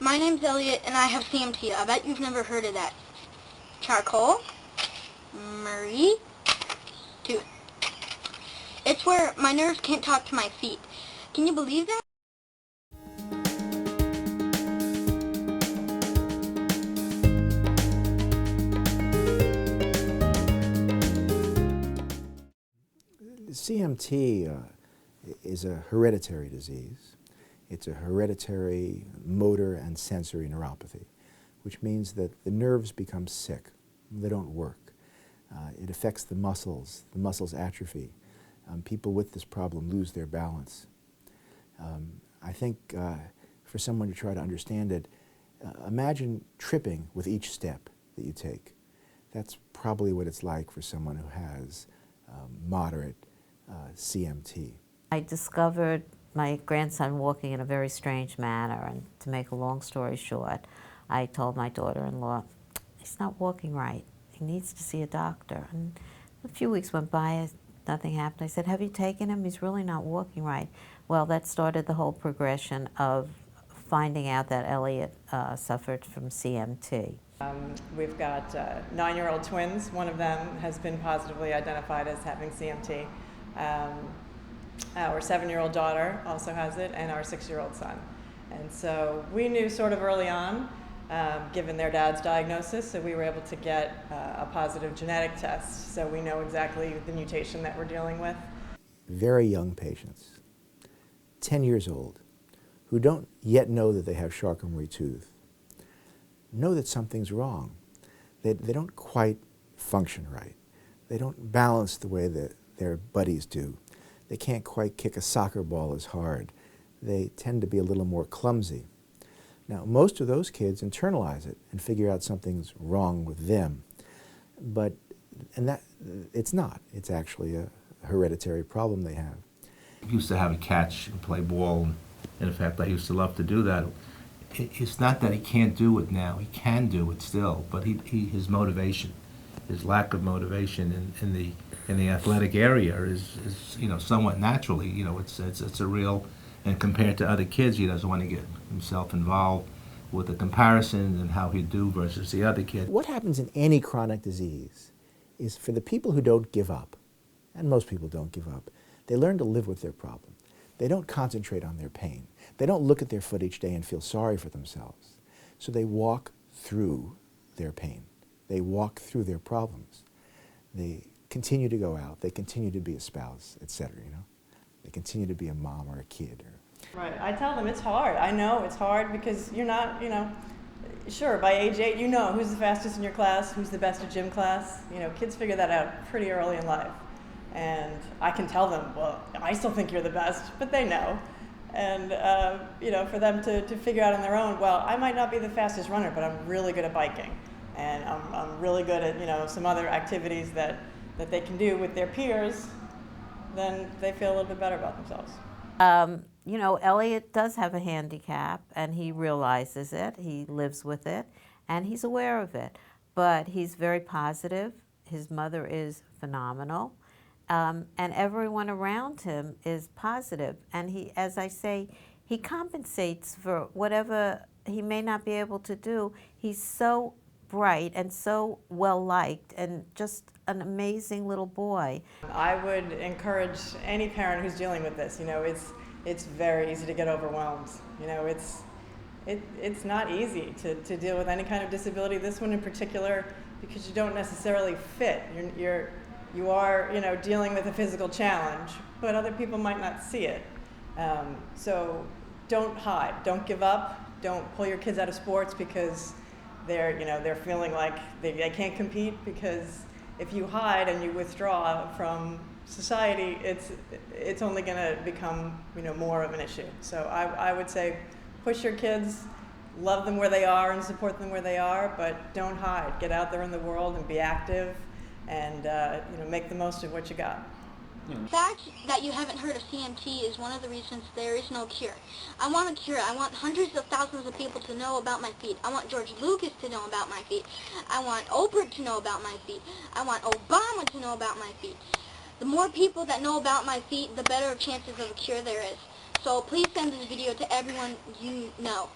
My name's Elliot, and I have CMT. I bet you've never heard of that. Charcot, Marie Tooth. It's where my nerves can't talk to my feet. Can you believe that? CMT is a hereditary disease. It's a hereditary motor and sensory neuropathy, which means that the nerves become sick. They don't work. It affects the muscles atrophy. People with this problem lose their balance. I think for someone to try to understand it, imagine tripping with each step that you take. That's probably what it's like for someone who has moderate CMT. I discovered my grandson walking in a very strange manner, and to make a long story short, I told my daughter-in-law, he's not walking right. He needs to see a doctor. And a few weeks went by, nothing happened. I said, have you taken him? He's really not walking right. Well, that started the whole progression of finding out that Elliot suffered from CMT. We've got 9-year-old twins. One of them has been positively identified as having CMT. Our 7-year-old daughter also has it, and our 6-year-old son. And so we knew sort of early on, given their dad's diagnosis, so we were able to get a positive genetic test, so we know exactly the mutation that we're dealing with. Very young patients, 10 years old, who don't yet know that they have Charcot-Marie-Tooth, know that something's wrong. They don't quite function right. They don't balance the way that their buddies do. They can't quite kick a soccer ball as hard. They tend to be a little more clumsy. Now, most of those kids internalize it and figure out something's wrong with them. It's not. It's actually a hereditary problem they have. He used to have a catch and play ball, and in fact, I used to love to do that. It's not that he can't do it now. He can do it still, but his motivation, his lack of motivation in the athletic area is somewhat naturally, it's a real, and compared to other kids, he doesn't want to get himself involved with the comparison and how he'd do versus the other kid. What happens in any chronic disease is for the people who don't give up, and most people don't give up, they learn to live with their problem. They don't concentrate on their pain. They don't look at their foot each day and feel sorry for themselves. So they walk through their pain. They walk through their problems. They continue to go out. They continue to be a spouse, etc. They continue to be a mom or a kid. Right. I tell them it's hard. I know it's hard because you're not, sure, by age 8, you know who's the fastest in your class, who's the best at gym class. Kids figure that out pretty early in life. And I can tell them, well, I still think you're the best, but they know. And, for them to figure out on their own, well, I might not be the fastest runner, but I'm really good at biking. And I'm really good at, some other activities that they can do with their peers, then they feel a little bit better about themselves. Elliot does have a handicap, and he realizes it. He lives with it, and he's aware of it. But he's very positive. His mother is phenomenal. And everyone around him is positive. And he, as I say, he compensates for whatever he may not be able to do. He's so bright and so well-liked and just an amazing little boy. I would encourage any parent who's dealing with this, it's very easy to get overwhelmed. It's not easy to deal with any kind of disability, this one in particular, because you don't necessarily fit. You are dealing with a physical challenge, but other people might not see it. So don't hide, don't give up, don't pull your kids out of sports because they're feeling like they can't compete, because if you hide and you withdraw from society, it's only going to become more of an issue. So I would say push your kids, love them where they are and support them where they are, but don't hide. Get out there in the world and be active, and make the most of what you got. The fact that you haven't heard of CMT is one of the reasons there is no cure. I want a cure. I want hundreds of thousands of people to know about my feet. I want George Lucas to know about my feet. I want Oprah to know about my feet. I want Obama to know about my feet. The more people that know about my feet, the better chances of a cure there is. So please send this video to everyone you know.